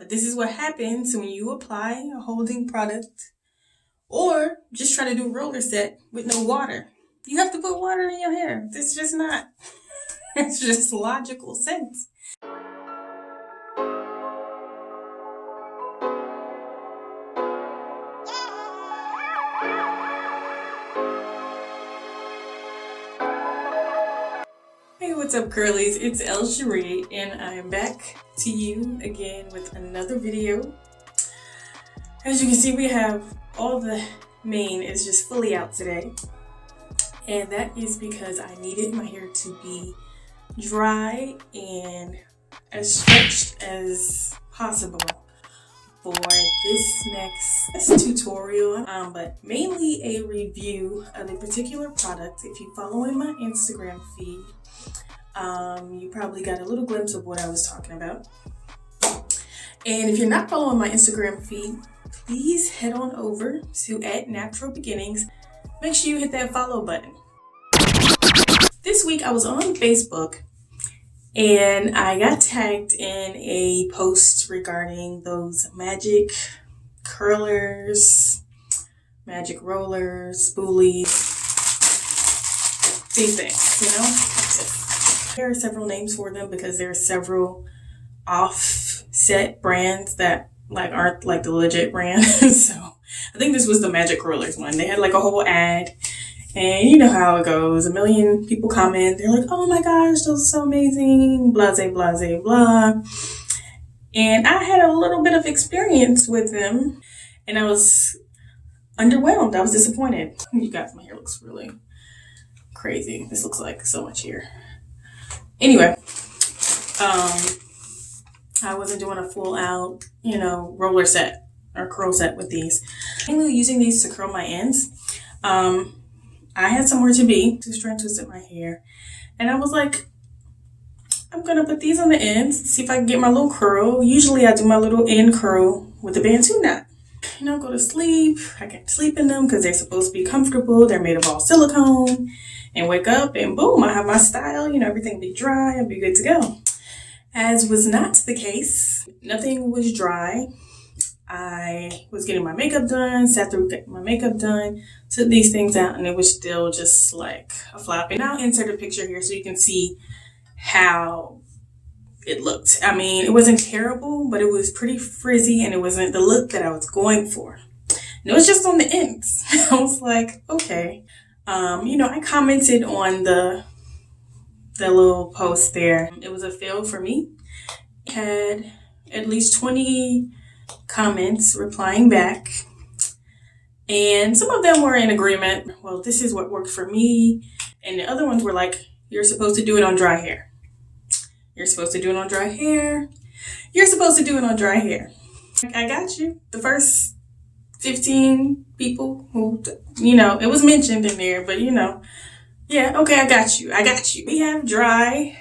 But this is what happens when you apply a holding product or just try to do a roller set with no water. You have to put water in your hair. It's just not, it's just logical sense. Hey, what's up, curlies? It's El Cherie, and I'm back to you again with another video. As you can see, we have all the mane is just fully out today, and that is because I needed my hair to be dry and as stretched as possible for this next tutorial, but mainly a review of a particular product. If you follow in my Instagram feed, you probably got a little glimpse of what I was talking about. And if you're not following my Instagram feed, please head on over to @NaturalBeginnings. Make sure you hit that follow button. This week I was on Facebook and I got tagged in a post regarding those magic curlers, magic rollers, spoolies, these things, you know? There are several names for them because there are several offset brands that aren't like the legit brand. So I think this was the magic curlers one. They had like a whole ad, and you know how it goes. A million people comment. They're like, oh my gosh, those are so amazing, blase, blase, blah. And I had a little bit of experience with them and I was underwhelmed. I was disappointed. You guys, my hair looks really crazy. This looks like so much hair. Anyway, I wasn't doing a full out, roller set or curl set with these. Mainly using these to curl my ends. I had somewhere to be to try and twist my hair. And I was like, I'm going to put these on the ends, see if I can get my little curl. Usually I do my little end curl with a Bantu knot. Go to sleep. I can sleep in them because they're supposed to be comfortable. They're made of all silicone. And wake up and boom, I have my style, everything be dry, I'll be good to go. As was not the case, nothing was dry. I was getting my makeup done, sat through getting my makeup done, took these things out, and it was still just like a flop. And I'll insert a picture here so you can see how it looked. I mean, it wasn't terrible, but it was pretty frizzy and it wasn't the look that I was going for. And it was just on the ends. I was like, okay. I commented on the little post there. It was a fail for me. I had at least 20 comments replying back. And some of them were in agreement. Well, this is what worked for me. And the other ones were like, you're supposed to do it on dry hair. You're supposed to do it on dry hair. You're supposed to do it on dry hair. I got you. The first 15 people who, it was mentioned in there, but yeah, okay, I got you. We have dry,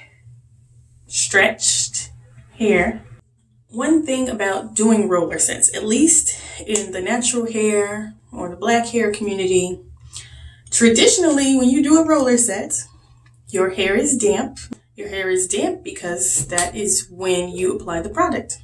stretched hair. One thing about doing roller sets, at least in the natural hair or the black hair community, traditionally when you do a roller set, your hair is damp. Your hair is damp because that is when you apply the product.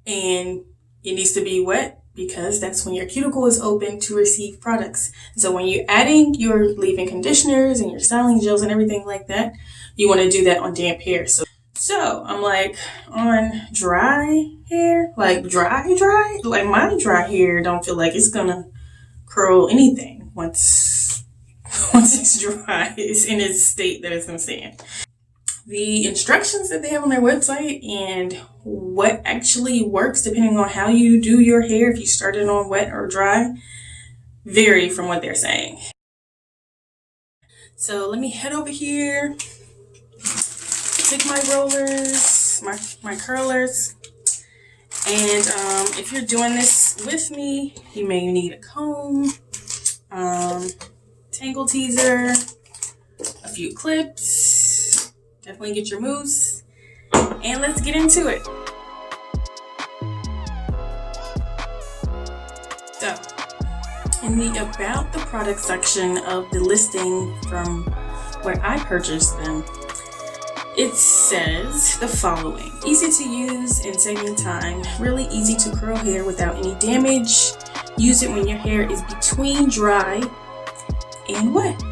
And it needs to be wet because that's when your cuticle is open to receive products. So when you're adding your leave-in conditioners and your styling gels and everything like that, you want to do that on damp hair. So I'm like, on dry hair, like dry, like my dry hair don't feel like it's gonna curl anything once it's dry. It's in its state that it's gonna stay in. The instructions that they have on their website and what actually works depending on how you do your hair, if you start it on wet or dry, vary from what they're saying. So let me head over here, take my rollers, my curlers, and if you're doing this with me, you may need a comb, tangle teaser, a few clips. Definitely get your mousse, and let's get into it. So, in the About the Product section of the listing from where I purchased them, It says the following: easy to use and saving time, really easy to curl hair without any damage. Use it when your hair is between dry and wet.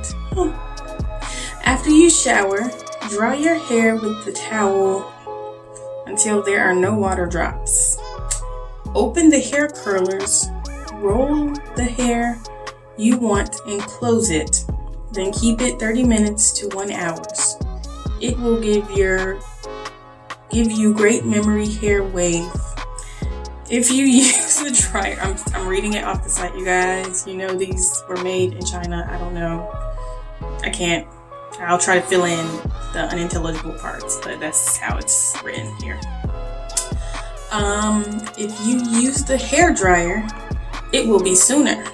After you shower, dry your hair with the towel until there are no water drops. Open the hair curlers, roll the hair you want and close it. Then keep it 30 minutes to 1 hour. It will give you great memory hair wave. If you use a dryer, I'm reading it off the site, you guys. You know these were made in China. I don't know. I can't. I'll try to fill in the unintelligible parts, but that's how it's written here. If you use the hair dryer, it will be sooner.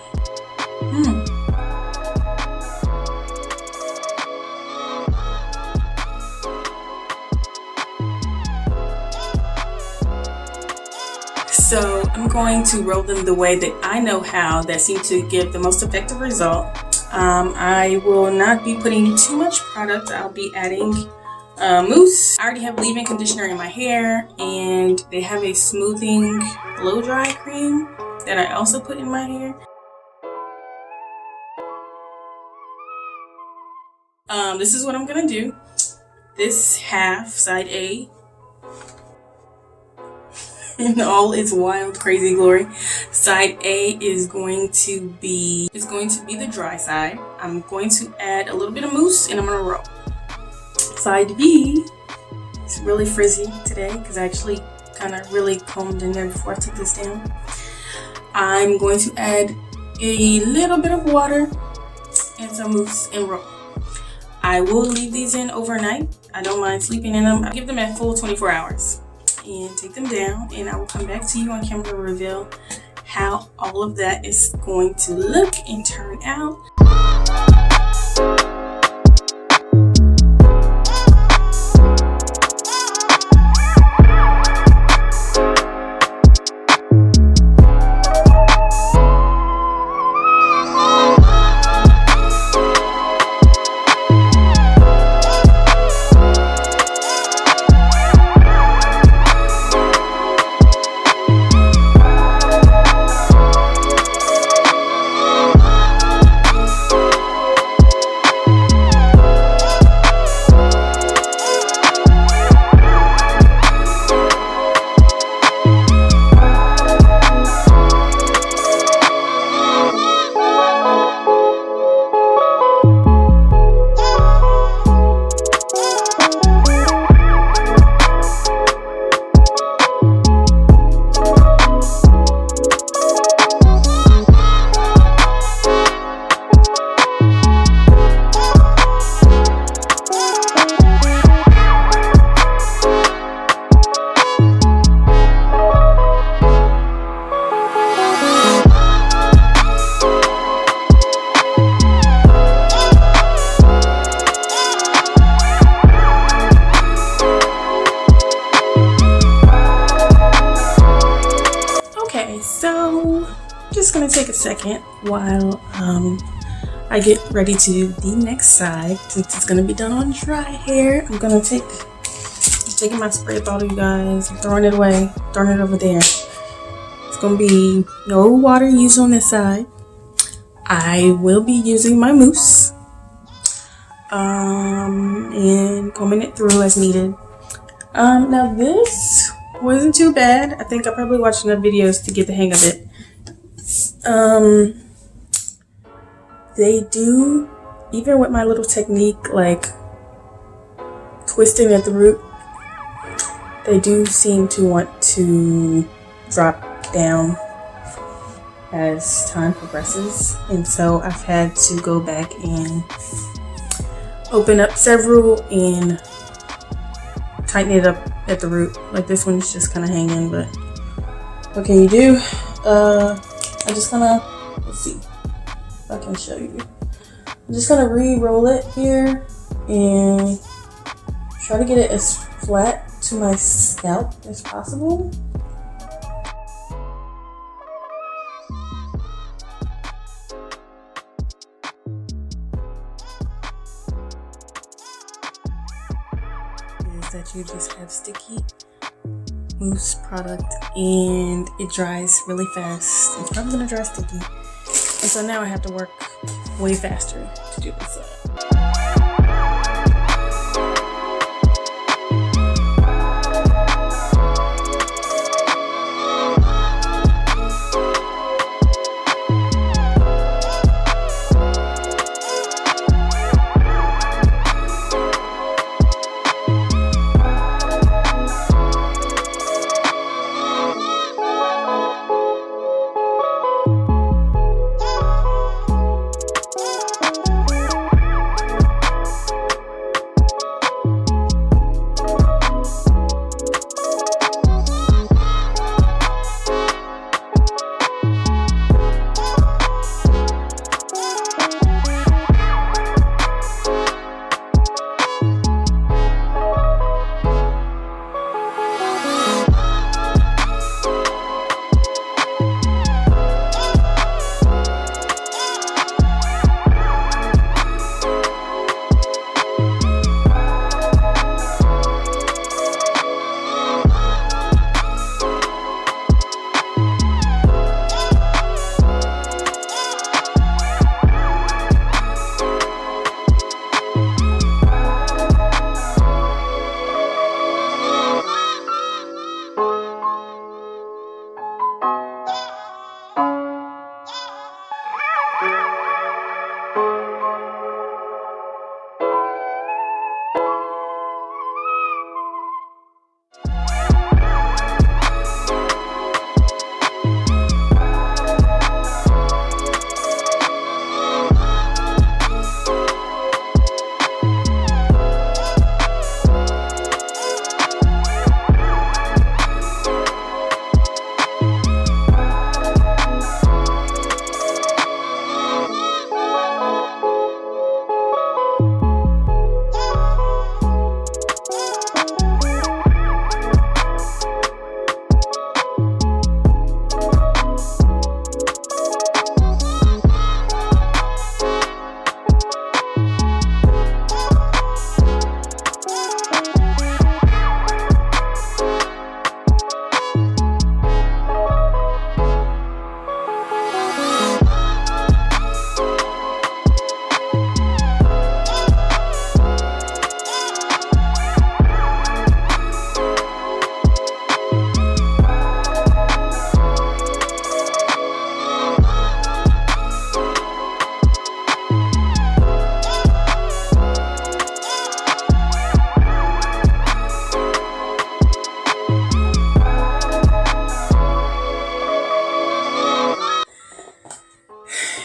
So I'm going to roll them the way that I know how, that seems to give the most effective result. I will not be putting too much product. I'll be adding Mousse. I already have leave-in conditioner in my hair, and they have a smoothing blow dry cream that I also put in my hair. This is what I'm gonna do. This half, side A, in all its wild, crazy glory. Side A is going to be the dry side. I'm going to add a little bit of mousse and I'm gonna roll. Side B is really frizzy today because I actually kind of really combed in there before I took this down. I'm going to add a little bit of water and some mousse and roll. I will leave these in overnight. I don't mind sleeping in them. I'll give them a full 24 hours. And take them down, and I will come back to you on camera to reveal how all of that is going to look and turn out. So just gonna take a second while I get ready to do the next side. Since it's gonna be done on dry hair, I'm taking my spray bottle, you guys. I'm throwing it away, throwing it over there. It's gonna be no water used on this side. I will be using my mousse and combing it through as needed. Now this wasn't too bad. I think I probably watched enough videos to get the hang of it. They do, even with my little technique like twisting at the root, they do seem to want to drop down as time progresses, and so I've had to go back and open up several and tighten it up at the root. Like this one's just kind of hanging, but what can you do? I'm just gonna, let's see if I can show you. I'm just gonna re-roll it here and try to get it as flat to my scalp as possible. that you just have sticky mousse product and it dries really fast. It's probably gonna dry sticky. And so now I have to work way faster to do this up.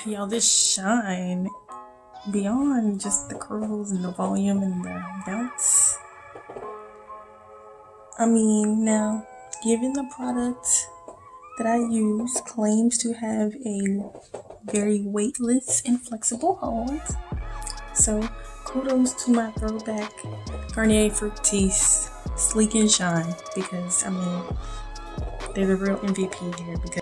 Y'all, this shine beyond just the curls and the volume and the bounce. I mean, now, given the product that I use claims to have a very weightless and flexible hold, so kudos to my throwback Garnier Fructis Sleek and Shine, because I mean, they're the real MVP here. Because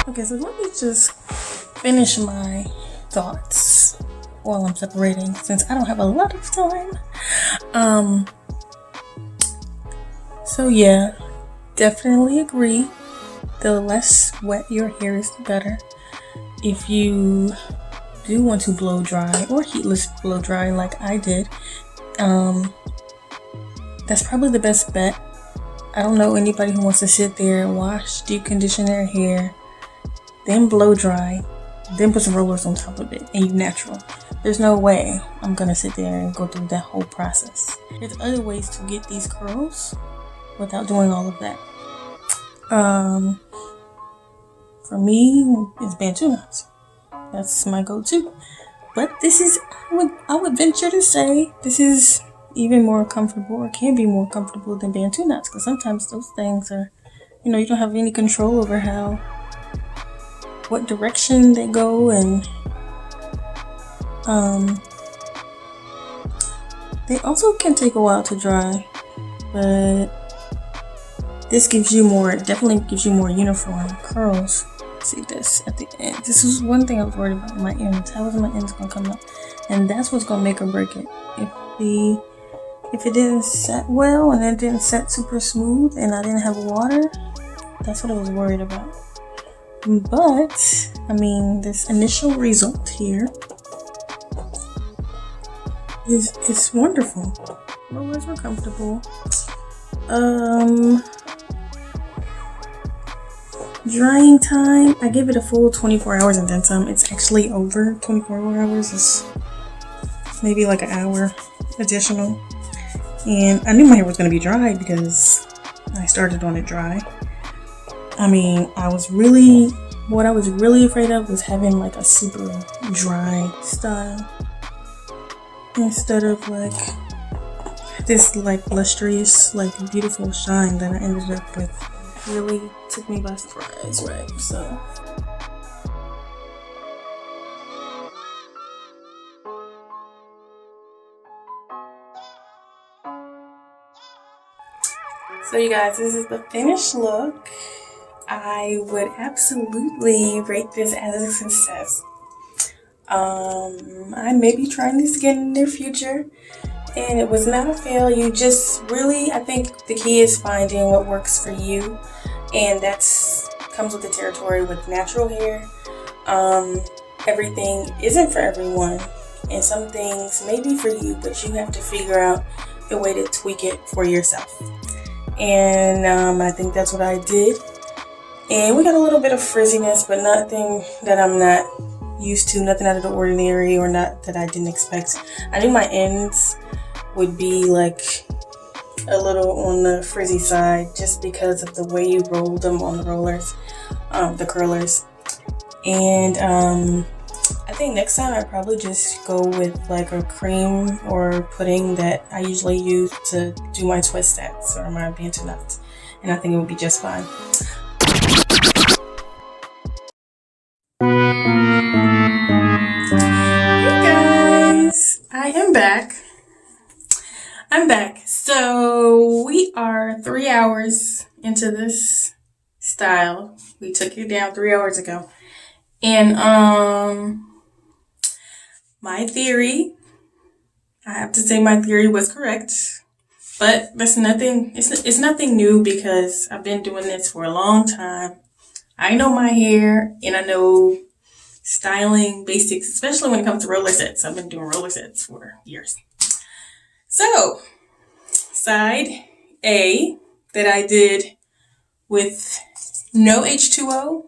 okay, so let me just finish my thoughts while I'm separating, since I don't have a lot of time. So yeah, definitely agree. The less wet your hair is, the better. If you do want to blow dry or heatless blow dry like I did, that's probably the best bet. I don't know anybody who wants to sit there and wash, deep condition their hair, then blow dry, then put some rollers on top of it, and you natural. There's no way I'm gonna sit there and go through that whole process. There's other ways to get these curls without doing all of that. For me, it's Bantu knots. That's my go-to. But this is, I would venture to say, this is even more comfortable, or can be more comfortable than Bantu knots, because sometimes those things are you know, you don't have any control over what direction they go, and they also can take a while to dry, but this gives you definitely gives you more uniform curls. See this at the end. This is one thing I was worried about, my ends. How is my ends gonna come up? And that's what's gonna make or break it. If it didn't set well and it didn't set super smooth and I didn't have water, that's what I was worried about. But I mean, this initial result here is wonderful. Rollers were comfortable. Drying time, I gave it a full 24 hours and then some. It's actually over 24 hours. It's maybe like an hour additional. And I knew my hair was going to be dry because I started on it dry. I mean, what I was really afraid of was having like a super dry style instead of like this like lustrous, like beautiful shine that I ended up with. Really took me by surprise, right? So you guys, this is the finished look. I would absolutely rate this as a success. I may be trying this again in the near future, and it was not a fail. You just really, I think the key is finding what works for you, and that's comes with the territory with natural hair. Everything isn't for everyone, and some things may be for you, but you have to figure out a way to tweak it for yourself. And I think that's what I did. And we got a little bit of frizziness, but nothing that I'm not used to, nothing out of the ordinary or not that I didn't expect. I knew my ends would be like a little on the frizzy side just because of the way you rolled them on the rollers, the curlers. And I think next time I'd probably just go with like a cream or pudding that I usually use to do my twist sets or my bantu knots, and I think it would be just fine. Hey guys, I am back. I'm back. So we are 3 hours into this style. We took it down 3 hours ago. And my theory, I have to say my theory was correct. But that's nothing, it's nothing new because I've been doing this for a long time. I know my hair and I know styling basics, especially when it comes to roller sets. I've been doing roller sets for years. So, side A that I did with no H2O,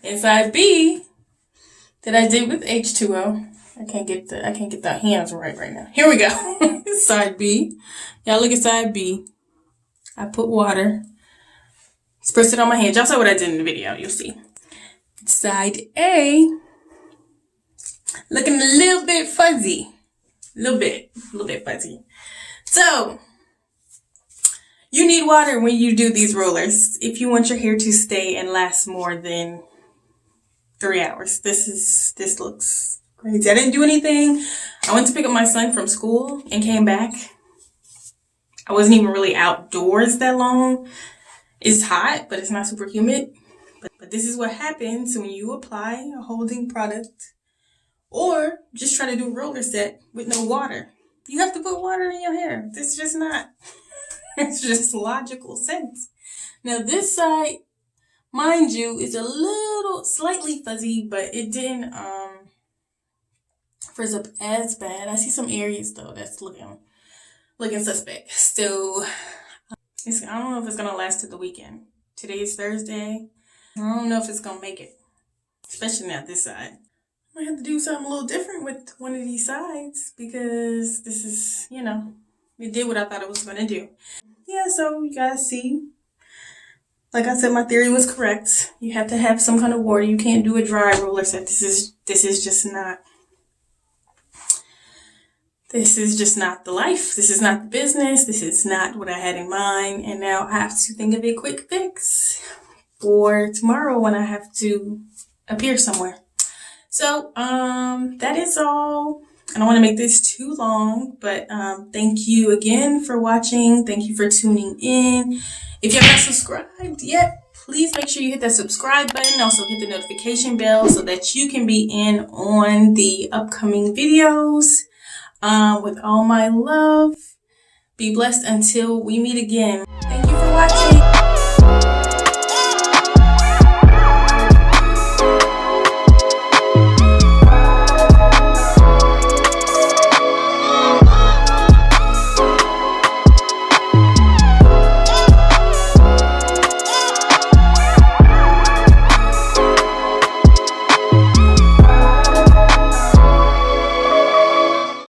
and side B that I did with H2O. I can't get the hands right now. Here we go. Side B. Y'all look at side B. I put water. Spritz it on my hands. Y'all saw what I did in the video. You'll see. Side A. Looking a little bit fuzzy. A little bit fuzzy. So, you need water when you do these rollers if you want your hair to stay and last more than 3 hours. This looks crazy. I didn't do anything. I went to pick up my son from school and came back. I wasn't even really outdoors that long. It's hot, but it's not super humid. But this is what happens when you apply a holding product or just try to do a roller set with no water. You have to put water in your hair. It's just not. It's just logical sense. Now this side, mind you, is a little slightly fuzzy, but it didn't frizz up as bad. I see some areas though that's looking suspect. So I don't know if it's gonna last to the weekend. Today is Thursday. I don't know if it's gonna make it, especially not this side. I might have to do something a little different with one of these sides because this is, it did what I thought it was gonna do. Yeah, so you guys see, like I said, my theory was correct. You have to have some kind of water. You can't do a dry roller set. This is just not this is just not the life. This is not the business. This is not what I had in mind. And now I have to think of a quick fix for tomorrow when I have to appear somewhere. So that is all. I don't want to make this too long, but thank you again for watching. Thank you for tuning in. If you have not subscribed yet, please make sure you hit that subscribe button. Also hit the notification bell so that you can be in on the upcoming videos. With all my love, be blessed until we meet again. Thank you for watching.